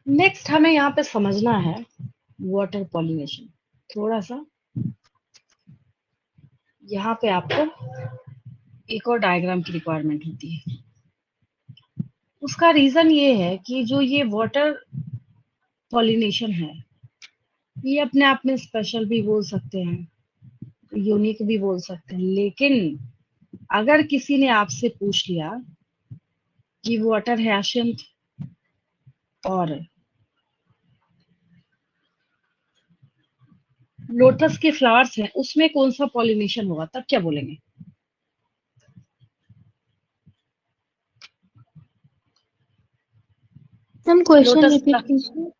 Next हमें यहाँ पे समझना है वाटर पॉलिनेशन। थोड़ा सा यहाँ पे आपको एक और डायग्राम की रिक्वायरमेंट होती है। उसका रीजन ये है कि जो ये वाटर पॉलिनेशन है, ये अपने आप में स्पेशल भी बोल सकते हैं, यूनिक भी बोल सकते हैं, लेकिन अगर किसी ने आपसे पूछ लिया कि वाटर हैशंट और लोटस के फ्लावर्स हैं, उसमें कौन सा पॉलिनेशन होगा, तब क्या बोलेंगे? हम क्वेश्चन लोटस रिपीट कीजिए।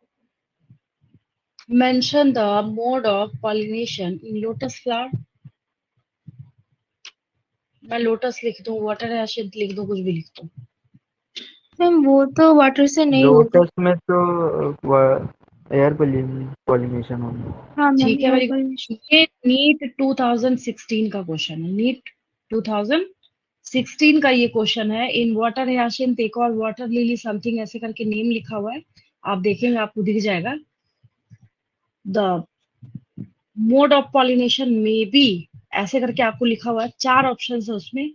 Mention the mode of pollination in lotus flower. मैं लोटस लिख दूं, वाटर हैशंट लिख दूं, कुछ भी लिख दूं? मैम वो तो वाटर से नहीं होगा। लोटस में तो एयर पॉलिनेशन होगा। हाँ मैम, ठीक है, एयर वेरी गुड। पोल्यूशन। ये नीट 2016 का क्वेश्चन है। नीट 2016 का ये क्वेश्चन है। इन वाटर हयासिंथ एक और वाटर लिली समथिंग ऐसे करके नेम लिखा हुआ है, आप देखेंगे आपको दिख जाएगा। द मोड ऑफ पॉलिनेशन में बी ऐसे करके आपको लिखा हुआ है। 4 ऑप्शन है उसमें,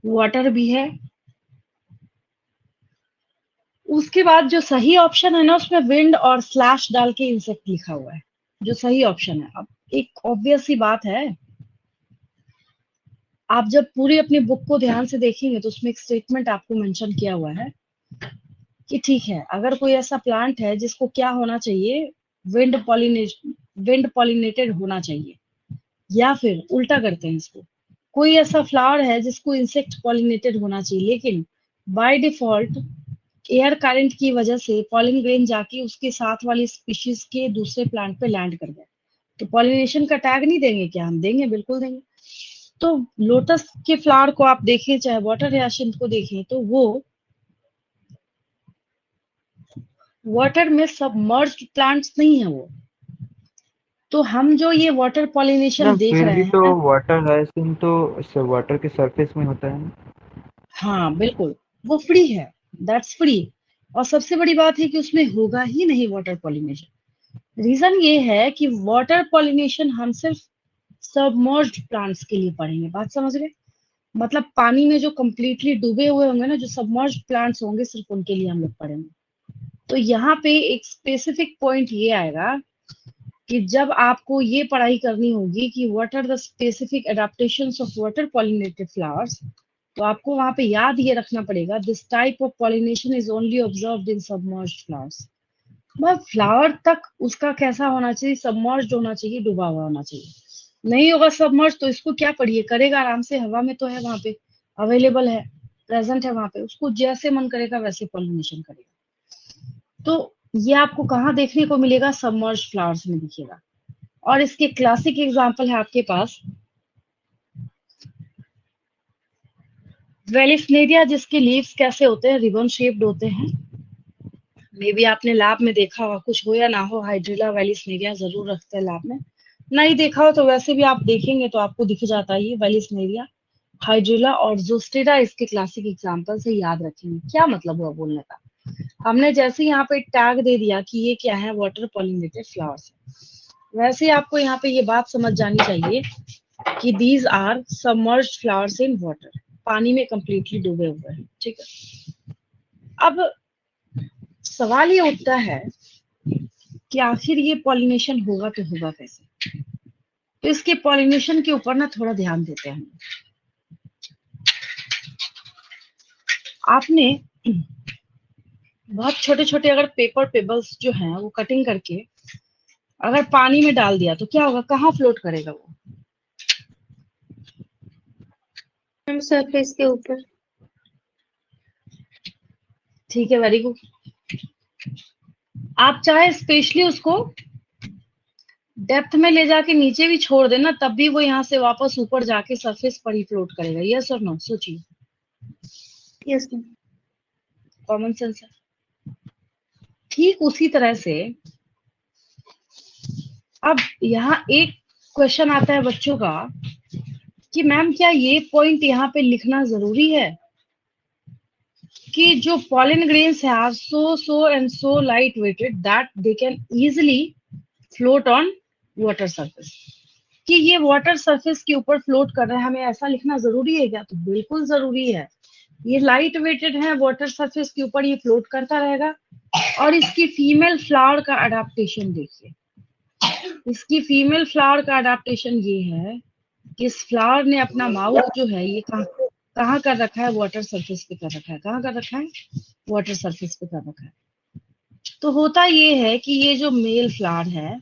वाटर भी है। उसके बाद जो सही ऑप्शन है ना, उसमें विंड और स्लैश डाल के इंसेक्ट लिखा हुआ है, जो सही ऑप्शन है। अब एक ऑब्वियस सी बात है, आप जब पूरी अपनी बुक को ध्यान से देखेंगे तो उसमें एक स्टेटमेंट आपको मेंशन किया हुआ है कि ठीक है, अगर कोई ऐसा प्लांट है जिसको क्या होना चाहिए, विंड पॉलिनेटेड होना चाहिए, या फिर उल्टा करते हैं इसको, कोई ऐसा फ्लावर है जिसको इंसेक्ट पॉलिनेटेड होना चाहिए, लेकिन बाय डिफॉल्ट एयर करंट की वजह से पॉलिन ग्रेन जाके उसके साथ वाली स्पीशीज के दूसरे प्लांट पे लैंड कर गए, तो पॉलिनेशन का टैग नहीं देंगे क्या? हम देंगे, बिल्कुल देंगे। तो लोटस के फ्लावर को आप देखें, चाहे वाटर हयासिंथ को देखें, तो वो वाटर में सबमर्ज्ड प्लांट्स नहीं है वो। तो हम जो ये वाटर ना पॉलिनेशन देख फिर रहे भी तो हैं, वाटर हाइसिंथ तो वाटर के सरफेस में होता है ना। हाँ बिल्कुल, वो फ्री है, दैट्स फ्री। और सबसे बड़ी बात है कि उसमें होगा ही नहीं वाटर पॉलिनेशन। रीजन ये है कि वाटर पॉलिनेशन हम सिर्फ सबमर्ज्ड प्लांट्स के लिए पढ़ेंगे। बात समझ रहे? मतलब पानी में जो कंप्लीटली डूबे हुए होंगे ना, जो सबमर्ज्ड प्लांट्स होंगे, सिर्फ उनके लिए हम लोग पढ़ेंगे। तो यहाँ पे एक स्पेसिफिक पॉइंट ये आएगा कि जब आपको ये पढ़ाई करनी होगी कि what are the specific adaptations of water pollinated flowers, तो आपको वहां पे याद ये रखना पड़ेगा, this type of pollination is only observed in submerged flowers. मतलब फ्लावर तक उसका कैसा होना चाहिए, सबमर्ज्ड होना चाहिए, डूबा हुआ होना चाहिए। नहीं होगा सबमर्ज तो इसको क्या पढ़िए, करेगा आराम से, हवा में तो है, वहां पे अवेलेबल है, प्रेजेंट है वहां पे, उसको जैसे मन करेगा वैसे पॉलिनेशन करेगा। तो ये आपको कहाँ देखने को मिलेगा? सबमर्ज फ्लावर्स में दिखेगा। और इसके क्लासिक एग्जाम्पल है आपके पास वेलिस्नेरिया, जिसके लीव्स कैसे होते हैं, रिबन शेप्ड होते हैं। मे बी आपने लैब में देखा होगा, कुछ हो या ना हो, हाइड्रिला वेलिस्नेरिया जरूर रखते हैं लैब में। नहीं देखा हो तो वैसे भी आप देखेंगे तो आपको दिख जाता है, ये वेलिस्नेरिया, हाइड्रिला और जोस्टेरा इसके क्लासिक एग्जाम्पल से, याद रखेंगे। क्या मतलब हुआ बोलने का? हमने जैसे यहाँ पे टैग दे दिया कि ये क्या है, वाटर पॉलिनेटेड फ्लावर्स, वैसे ही आपको यहाँ पे ये बात समझ जानी चाहिए कि these are submerged flowers in water, पानी में कंप्लीटली डूबे हुए हैं। ठीक है, अब सवाल ये उठता है कि आखिर ये पॉलिनेशन होगा तो होगा कैसे? तो इसके पॉलिनेशन के ऊपर ना थोड़ा ध्यान देते हैं। आपने बहुत छोटे छोटे अगर पेपर पेबल्स जो हैं वो कटिंग करके अगर पानी में डाल दिया तो क्या होगा, कहाँ फ्लोट करेगा वो? मैम सरफेस के ऊपर। ठीक है, वेरी गुड। आप चाहे स्पेशली उसको डेप्थ में ले जाके नीचे भी छोड़ देना, तब भी वो यहाँ से वापस ऊपर जाके सरफेस पर ही फ्लोट करेगा। यस और नो, सोचिए। Yes ma'am. कॉमन सेंस है। ठीक उसी तरह से अब यहाँ एक क्वेश्चन आता है बच्चों का कि मैम क्या ये पॉइंट यहाँ पे लिखना जरूरी है कि जो pollen grains are so and so light weighted that they can easily float on water surface. कि ये वाटर सरफेस के ऊपर फ्लोट कर रहा है, हमें ऐसा लिखना जरूरी है क्या? तो बिल्कुल जरूरी है। ये लाइट वेटेड है, वाटर सरफेस के ऊपर ये फ्लोट करता रहेगा। और इसकी फीमेल फ्लावर का अडेप्टेशन देखिए, इसकी फीमेल फ्लावर का अडेप्टेशन ये है कि इस फ्लावर ने अपना माउथ जो है ये कहाँ कर रखा है? वाटर सरफेस पे कर रखा है। कहाँ कर रखा है? वाटर सरफेस पे कर रखा है। तो होता ये है कि ये जो मेल फ्लावर है,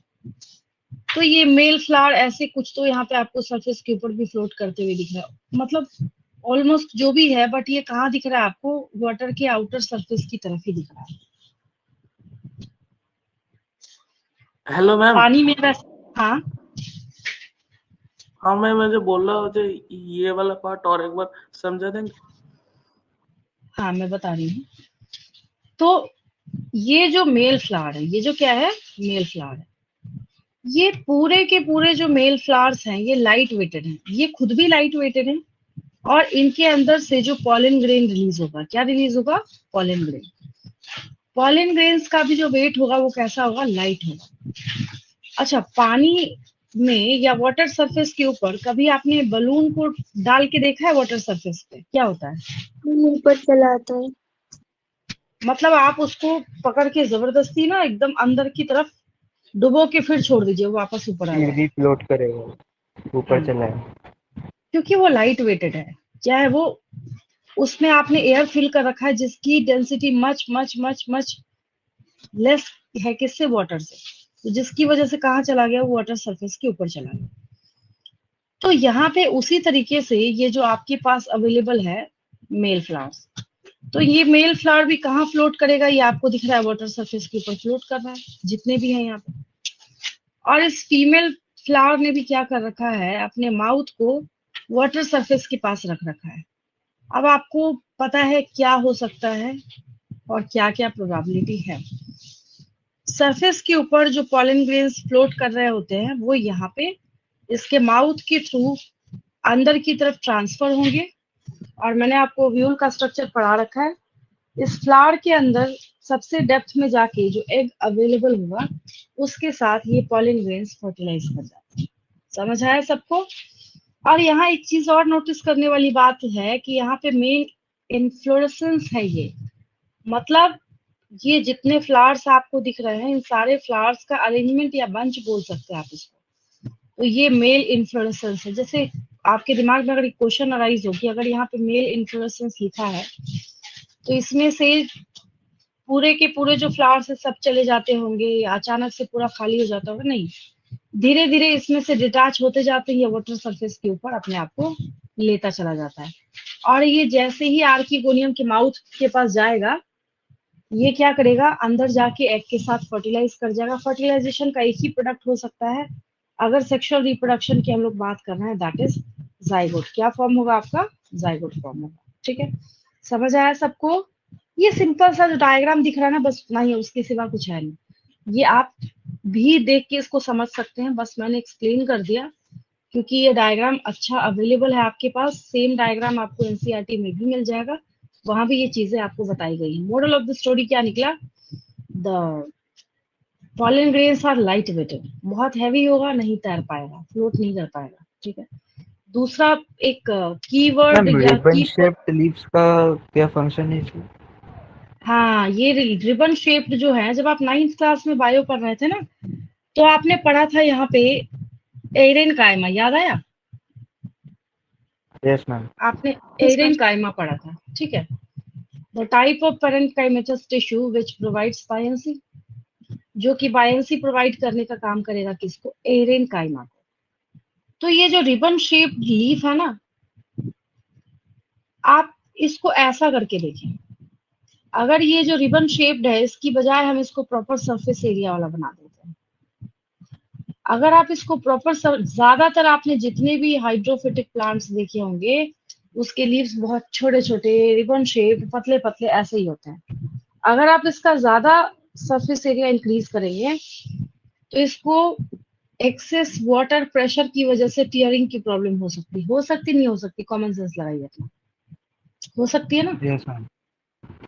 तो ये मेल फ्लावर ऐसे कुछ तो यहाँ पे आपको सरफेस के ऊपर भी फ्लोट करते हुए दिख रहा है, मतलब ऑलमोस्ट जो भी है, बट ये कहाँ दिख रहा है आपको? वाटर के आउटर सरफेस की तरफ ही दिख रहा है। Hello ma'am. पानी में वैसे हाँ हाँ मैम, मैं जो बोल रहा हूँ जो ये वाला पार्ट और एक बार समझा देंगे? हाँ मैं बता रही हूँ। तो ये जो मेल फ्लावर है, ये जो क्या है? मेल फ्लावर है। ये पूरे के पूरे जो मेल फ्लावर्स हैं ये लाइट वेटेड हैं, ये खुद भी लाइट वेटेड हैं। और इनके अंदर से जो पॉलन ग्रेन रिलीज होगा, क्या रिलीज होगा? Pollen grain. पॉलन ग्रेन्स का भी जो वेट होगा वो कैसा होगा? लाइट होगा। अच्छा, पानी में या वाटर सरफेस के ऊपर कभी आपने बलून को डाल के देखा है? वाटर सरफेस पे क्या होता है? ऊपर चला आता है। मतलब आप उसको पकड़ के जबरदस्ती ना एकदम अंदर की तरफ डुबो के फिर छोड़ दीजिए, वो वापस ऊपर आ ये जाएगा। भी फ्लोट करेगा, ऊपर चला है। क्योंकि वो लाइट वेटेड है। क्या है वो? उसमें आपने एयर फिल कर रखा है जिसकी density much much much much less है किससे? वाटर से। तो जिसकी वजह से कहाँ चला गया? वो वाटर सरफेस के ऊपर चला गया। तो यहाँ पे उसी तरीके से ये जो आपके पास अवेलेबल है मेल फ्लावर्स, तो ये मेल फ्लावर भी कहाँ फ्लोट करेगा? ये आपको दिख रहा है वाटर सरफेस के ऊपर फ्लोट कर रहा है, जितने भी हैं यहाँ पे। और इस फीमेल फ्लावर ने भी क्या कर रखा है? अपने माउथ को वाटर सरफेस के पास रख रखा है। अब आपको पता है क्या हो सकता है और क्या क्या प्रोबेबिलिटी है। सरफेस के ऊपर जो पॉलन ग्रेन्स फ्लोट कर रहे होते हैं वो यहाँ पे इसके माउथ के थ्रू अंदर की तरफ ट्रांसफर होंगे। और मैंने आपको व्यूल का स्ट्रक्चर पढ़ा रखा है। इस फ्लावर के अंदर सबसे डेप्थ में जाके जो एग अवेलेबल होगा उसके साथ ये पॉलन ग्रेन्स फर्टिलाइज कर जाते हैं। समझ आया सबको? और यहाँ एक चीज और नोटिस करने वाली बात है कि यहाँ पे मेन इन्फ्लोरेसेंस है ये, मतलब ये जितने फ्लावर्स आपको दिख रहे हैं इन सारे फ्लावर्स का अरेंजमेंट या बंच बोल सकते हैं आप इसको। तो ये मेल इन्फ्लोरेसेंस है। जैसे आपके दिमाग में अगर एक क्वेश्चन अराइज हो कि अगर यहाँ पे मेल इन्फ्लोरेसेंस लिखा है तो इसमें से पूरे के पूरे जो फ्लावर्स है सब चले जाते होंगे या अचानक से पूरा खाली हो जाता होगा? नहीं, धीरे धीरे इसमें से डिटैच होते जाते हैं, ये वाटर सरफेस के ऊपर अपने आप को लेता चला जाता है। और ये जैसे ही आर्किगोनियम के माउथ के पास जाएगा, ये क्या करेगा? अंदर जाके एग के साथ फर्टिलाइज कर जाएगा। फर्टिलाइजेशन का एक ही प्रोडक्ट हो सकता है, अगर सेक्सुअल रिप्रोडक्शन की हम लोग बात कर रहे हैं, दैट इज जाइगोट। क्या फॉर्म होगा आपका? जाइगोट फॉर्म होगा। ठीक है, समझ आया सबको? ये सिंपल सा जो डायग्राम दिख रहा है ना, बस उतना ही है, उसके सिवा कुछ है नहीं। ये आप भी देख के इसको समझ सकते हैं, बस मैंने एक्सप्लेन कर दिया क्योंकि ये डायग्राम अच्छा अवेलेबल है आपके पास। सेम डायग्राम आपको एनसीईआरटी में भी मिल जाएगा, वहां भी ये चीजें आपको बताई गई हैं। मोरल ऑफ द स्टोरी क्या निकला? The pollen grains are light weighted. बहुत हैवी होगा, नहीं तैर पाएगा, फ्लोट नहीं कर पाएगा। ठीक है। दूसरा एक कीवर्ड मैम, या रिबन की, शेप्ड लीव्स का क्या फंक्शन है इसमें? हाँ ये रिबन शेप्ड जो है, जब आप 9th क्लास में बायो पढ़ रहे थे ना, तो आपने पढ़ा था यहाँ पे एरेन कायमा, याद आया? Yes ma'am. आपने एरेन कायमा पढ़ा था। ठीक है। The type of parenchymatous tissue which provides buoyancy, जो कि बायंसी प्रोवाइड करने का काम करेगा किसको? एरेन कायमा को। तो ये जो रिबन शेप्ड लीफ है ना, आप इसको ऐसा करके देखें। अगर ये जो रिबन शेप्ड है इसकी बजाय हम इसको प्रॉपर सरफेस एरिया वाला बना देते हैं। अगर आप इसको प्रॉपर ज्यादातर आपने जितने भी हाइड्रोफिटिक प्लांट्स देखे होंगे उसके लीव्स बहुत छोटे छोटे, रिबन शेप, पतले पतले ऐसे ही होते हैं। अगर आप इसका ज्यादा सरफेस एरिया इंक्रीज करेंगे तो इसको एक्सेस वाटर प्रेशर की वजह से टीयरिंग की प्रॉब्लम हो सकती, नहीं हो सकती? कॉमन सेंस लगाइए अपना। हो सकती है ना? Yes ma'am.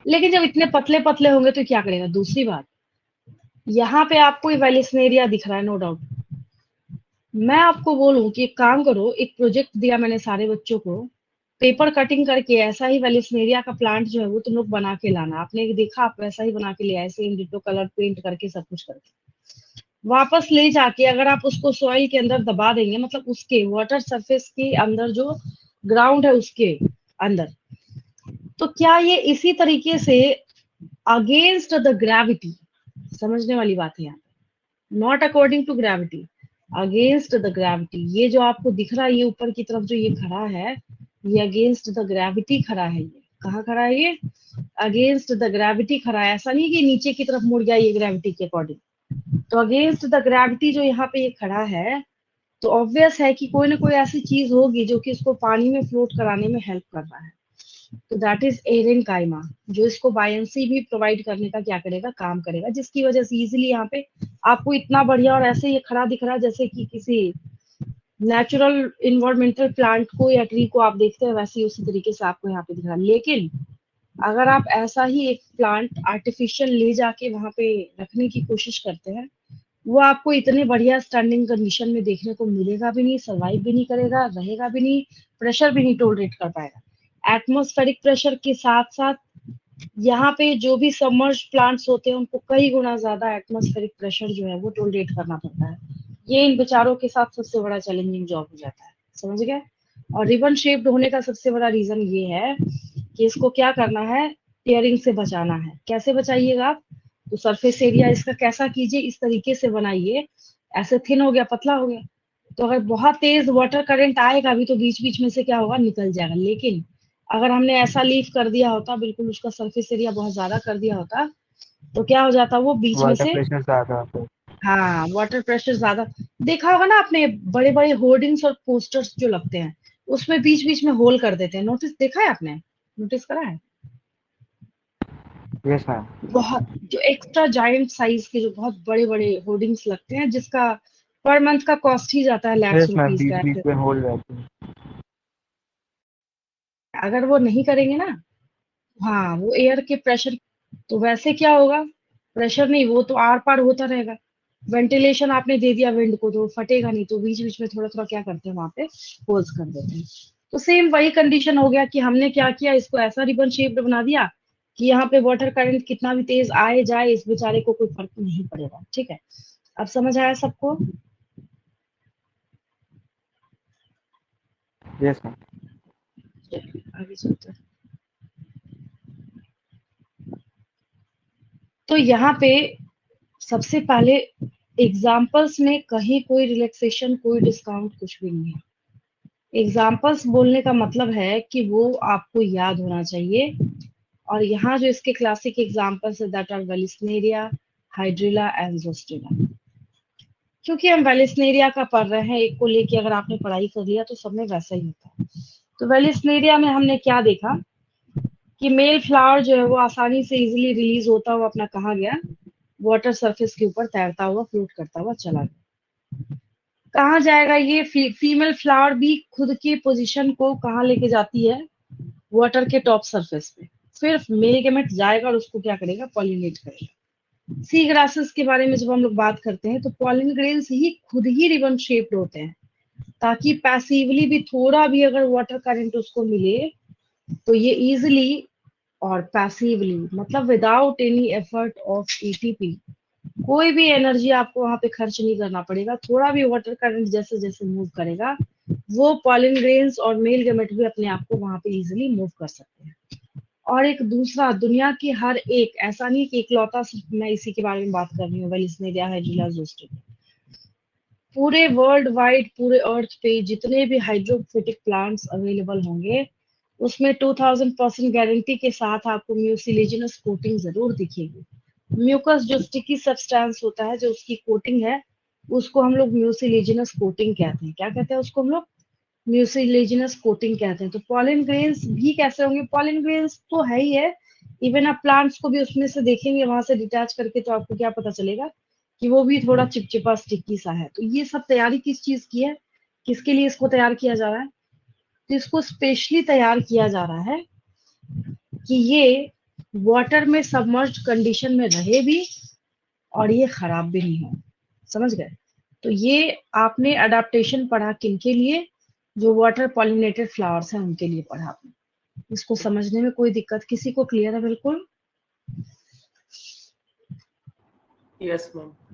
लेकिन जब इतने पतले पतले होंगे तो क्या करेगा? दूसरी बात, यहाँ पे आपको वेलिस्नेरिया दिख रहा है, नो डाउट। मैं आपको बोलूं कि एक काम करो, एक प्रोजेक्ट दिया मैंने सारे बच्चों को, पेपर कटिंग करके ऐसा ही वेलिस्नेरिया का प्लांट जो है वो तुम लोग बना के लाना। आपने देखा, आप वैसा ही बना के ले आए, सेम डिट्टो कलर पेंट करके सब कुछ करके वापस ले जाके अगर आप उसको सॉइल के अंदर दबा देंगे, मतलब उसके वाटर सरफेस के अंदर जो ग्राउंड है उसके अंदर, तो क्या ये इसी तरीके से अगेंस्ट द ग्रेविटी, समझने वाली बात है यहाँ, not according to gravity, against the gravity, ये जो आपको दिख रहा है ये ऊपर की तरफ जो ये खड़ा है, ये अगेंस्ट द ग्रेविटी खड़ा है। ये कहाँ खड़ा है? ये अगेंस्ट द ग्रेविटी खड़ा है। ऐसा नहीं कि नीचे की तरफ मुड़ गया ये ग्रेविटी के अकॉर्डिंग। तो अगेंस्ट द ग्रेविटी जो यहाँ पे ये खड़ा है, तो ऑब्वियस है कि कोई ना कोई ऐसी चीज होगी जो कि इसको पानी में फ्लोट कराने में हेल्प कर रहा है। तो दैट इज एरेनकाइमा, जो इसको बायंसी भी प्रोवाइड करने का क्या करेगा? काम करेगा, जिसकी वजह से इजीली यहाँ पे आपको इतना बढ़िया और ऐसे ये खड़ा दिख रहा है जैसे कि किसी नेचुरल इन्वायरमेंटल प्लांट को या ट्री को आप देखते हैं, वैसे ही उसी तरीके से आपको यहाँ पे दिख रहा है। लेकिन अगर आप ऐसा ही एक प्लांट आर्टिफिशियल ले जाके वहां पे रखने की कोशिश करते हैं, वो आपको इतने बढ़िया स्टैंडिंग कंडीशन में देखने को मिलेगा भी नहीं, सर्वाइव भी नहीं करेगा, रहेगा भी नहीं, प्रेशर भी नहीं टोलरेट कर पाएगा। एटमॉस्फेरिक प्रेशर के साथ साथ यहाँ पे जो भी सबमर्ज प्लांट्स होते हैं उनको कई गुना ज्यादा एटमॉस्फेरिक प्रेशर जो है वो टोलरेट करना पड़ता है। ये इन बेचारों के साथ सबसे बड़ा चैलेंजिंग जॉब हो जाता है, समझ गए? और रिबन शेप्ड होने का सबसे बड़ा रीजन ये है कि इसको क्या करना है? टेयरिंग से बचाना है। कैसे बचाइएगा आप? तो सरफेस एरिया इसका कैसा कीजिए, इस तरीके से बनाइए, ऐसे थिन हो गया, पतला हो गया, तो अगर बहुत तेज वाटर करंट आएगा भी तो बीच बीच में से क्या होगा? निकल जाएगा। लेकिन अगर हमने ऐसा लीफ कर दिया होता, बिल्कुल उसका सरफेस एरिया बहुत ज्यादा कर दिया होता, तो क्या हो जाता? वो बीच में वाटर से, प्रेशर ज्यादा आता है। हाँ, वाटर प्रेशर ज्यादा। देखा होगा ना आपने, बड़े बड़े होर्डिंग्स और पोस्टर्स जो लगते हैं उसमें बीच बीच में होल कर देते हैं, नोटिस देखा है आपने? नोटिस करा है? Yes ma'am. बहुत जो एक्स्ट्रा जायंट साइज के जो बहुत बड़े बड़े होर्डिंग्स लगते हैं, जिसका पर मंथ का कॉस्ट ही जाता है यस लाख मैम, रुपीस बीच का। बीच में होल रहते हैं। अगर वो नहीं करेंगे ना, हाँ, वो एयर के प्रेशर, तो वैसे क्या होगा? प्रेशर नहीं, वो तो आर पार होता रहेगा। वेंटिलेशन आपने दे दिया विंड को तो फटेगा नहीं, तो बीच बीच में थोड़ा थोड़ा क्या करते हैं वहां पे? होल्स कर देते हैं। तो सेम वही कंडीशन हो गया कि हमने क्या किया, इसको ऐसा रिबन शेप्ड बना दिया कि यहाँ पे वाटर करंट कितना भी तेज आए जाए इस बेचारे को कोई फर्क नहीं पड़ेगा। ठीक है, अब समझ आया सबको? Yes ma'am. चलिए आगे चलते हैं। तो यहाँ पे सबसे पहले एग्जाम्पल्स में कहीं कोई रिलैक्सेशन, कोई डिस्काउंट, कुछ भी नहीं है। एग्जाम्पल्स बोलने का मतलब है कि वो आपको याद होना चाहिए। और यहाँ जो इसके क्लासिक एग्जाम्पल्स है that are Vallisneria, Hydrilla and Zostera. क्योंकि हम वेलिस्नेरिया का पढ़ रहे हैं, एक को लेके अगर आपने पढ़ाई कर लिया तो सब में वैसा ही होता है। तो वेलिस्नेरिया में हमने क्या देखा कि मेल फ्लावर जो है वो आसानी से इजिली रिलीज होता हुआ अपना कहाँ गया? वाटर सरफेस के ऊपर तैरता हुआ, फ्लोट करता हुआ चला गया। कहाँ जाएगा ये? फीमेल फ्लावर भी खुद के पोजीशन को कहाँ लेके जाती है? वाटर के टॉप सरफेस पे। फिर मेल गेमेट जाएगा और उसको क्या करेगा? पॉलिनेट करेगा। सी ग्रासेस के बारे में जब हम लोग बात करते हैं तो पॉलिन ग्रेन्स ही खुद ही रिबन शेप्ड होते हैं, ताकि पैसिवली भी थोड़ा भी अगर वाटर करंट उसको मिले तो ये इजिली और पैसिवली, मतलब without any effort of ATP, कोई भी एनर्जी आपको वहां पे खर्च नहीं करना पड़ेगा, थोड़ा भी वाटर करंट जैसे जैसे मूव करेगा वो पॉलिन ग्रेन्स और मेल गेमेट भी अपने आप को वहां पे इजिली मूव कर सकते हैं। और एक दूसरा, दुनिया की हर एक, ऐसा नहीं कि इकलौता सिर्फ मैं इसी के बारे में बात कर रही हूँ, वेलिस्नेरिया, हाइड्रिला, जोस्टेरा, पूरे वर्ल्ड वाइड, पूरे अर्थ पे जितने भी हाइड्रोफिटिक प्लांट्स अवेलेबल होंगे उसमें 2000% गारंटी के साथ आपको म्यूसिलेजिनस कोटिंग जरूर दिखेगी। म्यूकस जो स्टिकी सब्सटेंस होता है, जो उसकी कोटिंग है, उसको हम लोग म्यूसिलेजिनस कोटिंग कहते हैं। क्या कहते हैं उसको हम लोग? म्यूसिलेजिनस कोटिंग कहते हैं। तो पॉलिन ग्रेन्स भी कैसे होंगे? पॉलिन ग्रेन्स तो है ही है, इवन आप प्लांट्स को भी उसमें से देखेंगे वहां से डिटैच करके तो आपको क्या पता चलेगा कि वो भी थोड़ा चिपचिपा स्टिकी सा है। तो ये सब तैयारी किस चीज की है? किसके लिए इसको तैयार किया जा रहा है? तो इसको स्पेशली तैयार किया जा रहा है कि ये वाटर में सबमर्ज्ड कंडीशन में रहे भी और ये खराब भी नहीं हो। समझ गए? तो ये आपने अडेप्टेशन पढ़ा किनके लिए? जो वाटर पॉलिनेटेड फ्लावर्स हैं उनके लिए पढ़ा आपने। इसको समझने में कोई दिक्कत किसी को क्लियर है? बिल्कुल यस मैम।